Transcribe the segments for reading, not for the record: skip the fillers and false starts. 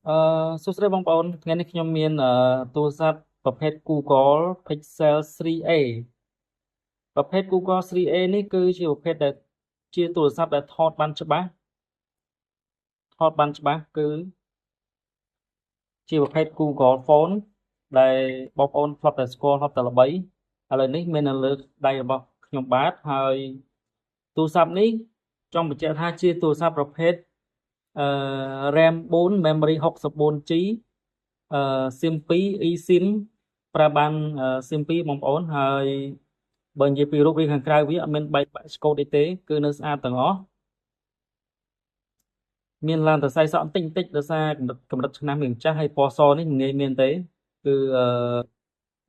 អឺសួស្តីបងប្អូនថ្ងៃនេះខ្ញុំមានទូរស័ព្ទប្រភេទ Google Pixel 3a ប្រភេទ Google 3a នេះគឺជាប្រភេទដែលជាទូរស័ព្ទដែលថតបានច្បាស់គឺជាប្រភេទ Google Phone ដែលបងប្អូនធ្លាប់តែស្គាល់ធ្លាប់តែល្បីឥឡូវនេះមាននៅលើដៃរបស់ខ្ញុំបាទហើយទូរស័ព្ទនេះចង់បញ្ជាក់ថាជាទូរស័ព្ទប្រភេទអឺ RAM 4 Memory 64G SIM 2 eSIM ប្រើបាន SIM 2បងប្អូនហើយបើនិយាយពីរូបរាងខាងក្រៅវាអត់មានបែកបាក់ឆ្កូតអីទេគឺនៅស្អាតទាំងអស់មានឡើងតែសៃសក់បន្តិចបន្តិចដោយសារកម្រិតឆ្នាំវាម្ចាស់ហើយពណ៌សនេះមិនងាយមានទេគឺ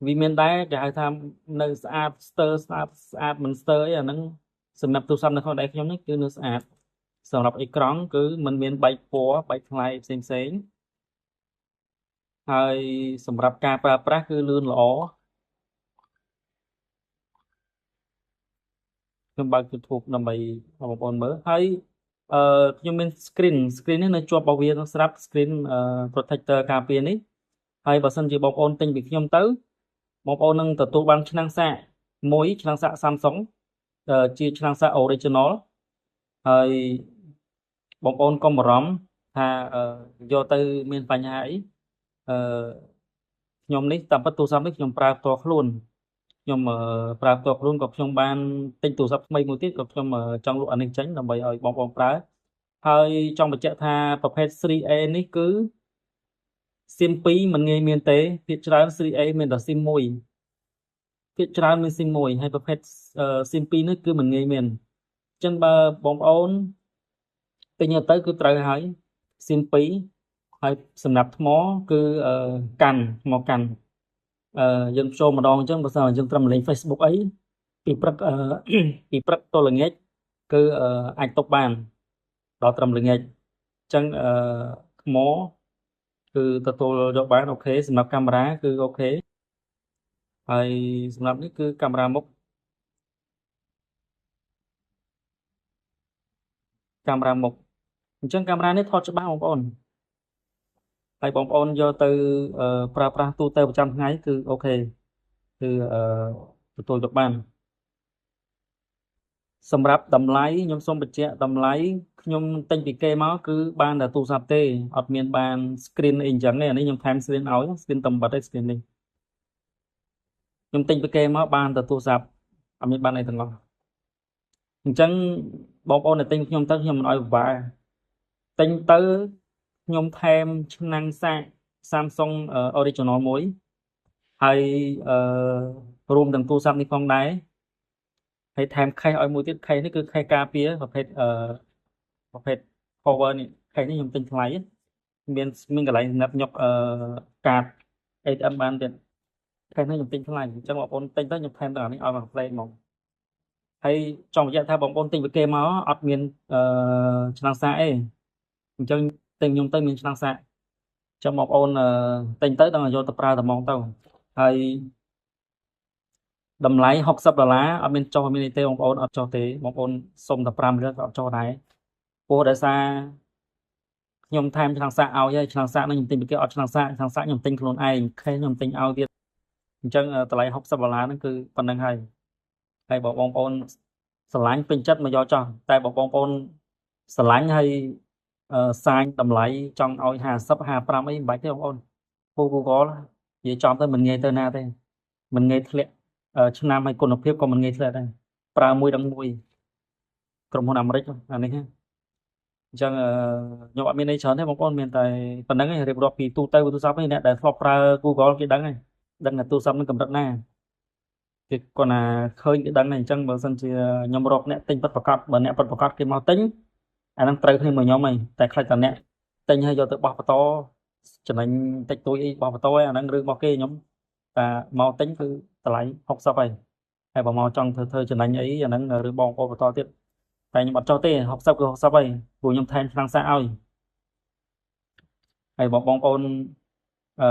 វាមានដែរគេហៅថានៅស្អាតស្ទើរស្អាតមិនស្ទើរអីអាហ្នឹងសម្រាប់ទូរស័ព្ទនៅក្នុងដៃខ្ញុំនេះគឺនៅស្អាតសម្រាប់អេក្រង់គឺมันមានបែកពណ៌បែកថ្លៃផ្សេងហើយសម្រាប់ការប្រើប្រាស់គឺលឿនល្អខ្ញុំបើក YouTube ដើម្បីឲ្យបងប្អូនមើលហើយអឺខ្ញុំមាន screen នេះនៅជាប់របស់វាស្រាប់ screen protector ការពារនេះហើយបើសិនជាបងប្អូនទិញពីខ្ញុំទៅបងប្អូននឹងទទួលបានឆ្នាំងសាកមួយឆ្នាំងសាក Samsung ជាឆ្នាំងសាក original ហើយបងប្អូនកុំបារម្ភថាយកទៅមានបញ្ហាអីអឺខ្ញុំនេះតាមពិតទូរស័ព្ទនេះខ្ញុំប្រើផ្ទាល់ខ្លួនខ្ញុំប្រើផ្ទាល់ខ្លួនក៏ខ្ញុំបានទិញទូរស័ព្ទថ្មីមួយទៀតក៏ខ្ញុំចង់លក់អានេះចេញដើម្បីឲ្យបងប្អូនប្រើហើយចង់បញ្ជាក់ថាប្រភេទ 3A នេះគឺ SIM 2មិនងាយមានទេភាគច្រើន 3A មានតែ SIM 1ភាគច្រើនមាន SIM 1ហើយប្រភេទSIM 2នេះគឺមិនងាយមានអញ្ចឹងបើបងប្អូនទិញទៅគឺត្រូវហើយ SIM 2ហើយសម្រាប់ថ្មគឺកាន់ថ្មកាន់យើងចូលម្ដងអញ្ចឹងបើសិនយើងត្រឹមលេង Facebook អីពីព្រឹកពីព្រឹកទល់ល្ងាចគឺអាចຕົកបានដល់ត្រឹមល្ងាចអញ្ចឹងថ្មគឺទទួលយកបានអូខេសម្រាប់កាមេរ៉ាគឺអូខេហើយសម្រាប់នេះគឺកាមេរ៉ាមុខកាមេរ៉ាមុខអញ្ចឹងកាមេរ៉ានេះថតច្បាស់បងប្អូនហើយបងប្អូនយកទៅប្រើប្រាស់ទូទៅប្រចាំថ្ងៃគឺអូខេគឺទទួលយកបានសម្រាប់តម្លៃខ្ញុំសូមបញ្ជាក់តម្លៃខ្ញុំទិញពីគេមកគឺបានតែទូរស័ព្ទទេអត់មានបាន screen អីអញ្ចឹងទេអានេះខ្ញុំថែម screen ឲ្យ screen តែប៉ុណ្្នឹង screen នេះខ្ញុំទិញពីគេមកបានតែទូរស័ព្ទអត់មានបានអីទាំងអស់អញ្ចឹងបងប្អូនដែលទិញខ្ញុំទៅខ្ញុំមិនឲ្យពិបាកទិញទៅខ្ញុំថែមឆ្នាំងសាក Samsung Original មួយហើយរួមទាំងទូរស័ព្ទនេះផងដែរហើយថែមខេសឲ្យមួយទៀតខេសនេះគឺខេសការពារប្រភេទ cover នេះខេសនេះខ្ញុំទិញថ្លៃមានកន្លែងសម្រាប់ញុកកាត ATM បានទៀតខេសនេះខ្ញុំទិញថ្លៃអញ្ចឹងបងប្អូនទិញទៅខ្ញុំថែមដល់នេះឲ្យមកផ្លេតហ្មងហើយចង់បញ្ជាក់ថាបងប្អូនទិញពីគេមកអត់មានឆ្នាំងសាកអីអញ្ចឹងទិញខ្ញុំទៅមានឆ្នាំងសាកចាំបងប្អូនទិញទៅដល់យកទៅប្រើតែហ្មងទៅហើយតម្លៃ$60អត់មានចុះអត់មានអីទេបងប្អូនអត់ចុះទេបងប្អូនសុំតែ5រៀលក៏អត់ចុះដែរព្រោះដោយសារខ្ញុំថែមឆ្នាំងសាកឲ្យហើយឆ្នាំងសាកនឹងខ្ញុំទិញពីគេអត់ឆ្នាំងសាកខ្ញុំទិញខ្លួនឯងខេសខ្ញុំទិញឲ្យទៀតអញ្ចឹងតម្លៃ$60ហ្នឹងគឺប៉ុណ្្នឹងហើយបើបងប្អូនស្រឡាញ់ពេញចិត្តមកយកចោះតែបើបងប្អូនស្រឡាញ់ហើយសាញតម្លៃចង់ឲ្យ50 55អីមិនបាច់ទេបងប្អូនពូ Google និយាយចំទៅមិនងាយទៅណាទេមិនងាយធ្លាក់ឆ្នាំហើយគុណភាពក៏មិនងាយធ្លាក់ដែរប្រើមួយដល់មួយក្រុមហ៊ុនអាមេរិកអានេះអញ្ចឹងខ្ញុំអត់មានអីច្រើនទេបងប្អូនមានតែប៉ុណ្្នឹងឯងរៀបរាប់ពីទូទៅទូរស័ព្ទនេះអ្នកដែលធ្លាប់ប្រើ Google គេដឹងហើយដឹងថាទូរស័ព្ទនឹងកម្រិតណាគេគាត់ណាឃើញគេដឹងហើយអញ្ចឹងបើសិនជាខ្ញុំរកអ្នកទិញពិតប្រាកដបើអ្នកពិតប្រាកដគេមកទិញអាហ្នឹងត្រូវគ្នាមួយខ្ញុំហើយតែខ្លាចតែអ្នកទិញហើយយកទៅបោះបន្តចំណេញតិចតួចអីបោះបន្តហើយអាហ្នឹងរឿងរបស់គេខ្ញុំតែមកទិញគឺតម្លៃ60ហើយបើមកចង់ធ្វើចំណេញអីអាហ្នឹងរឿងបងប្អូនបន្តទៀតតែខ្ញុំអត់ចោះទេ60គឺ60ហើយព្រោះខ្ញុំថែមឆ្នាំងសាកឲ្យហើយបងប្អូនអឺ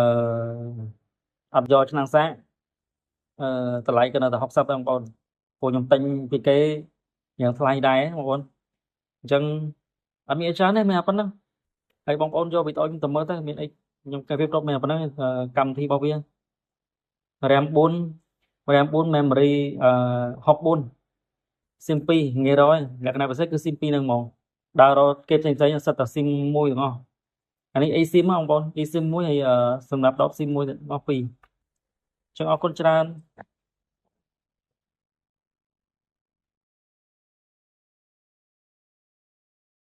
អត់យកឆ្នាំងសាកតម្លៃក៏នៅតែ60ដែរបងប្អូនព្រោះខ្ញុំទិញពីគេយ៉ាងថ្លៃដែរបងប្អូនអញ្ចឹងអត់មានអីច្រើនទេមានតែប៉ុណ្្នឹង ហើយបងប្អូនយកវីដេអូខ្ញុំទៅមើលទៅមានអីខ្ញុំគេរៀបរាប់មានប៉ុណ្ណឹងកម្មវិធីរបស់វា RAM 4 RAM 4 memory 64 SIM 2ងាយរកហើយលក្ខណៈពិសេសគឺ SIM 2ហ្នឹងហ្មងដើររកគេផ្សេងៗសិតតែ SIM មួយទាំងអស់អានេះ eSIM ហ្មងបងប្អូន eSIM មួយហើយសម្រាប់ដក SIM មួយទាំងអស់ពីរអញ្ចឹងអរគុណច្រើន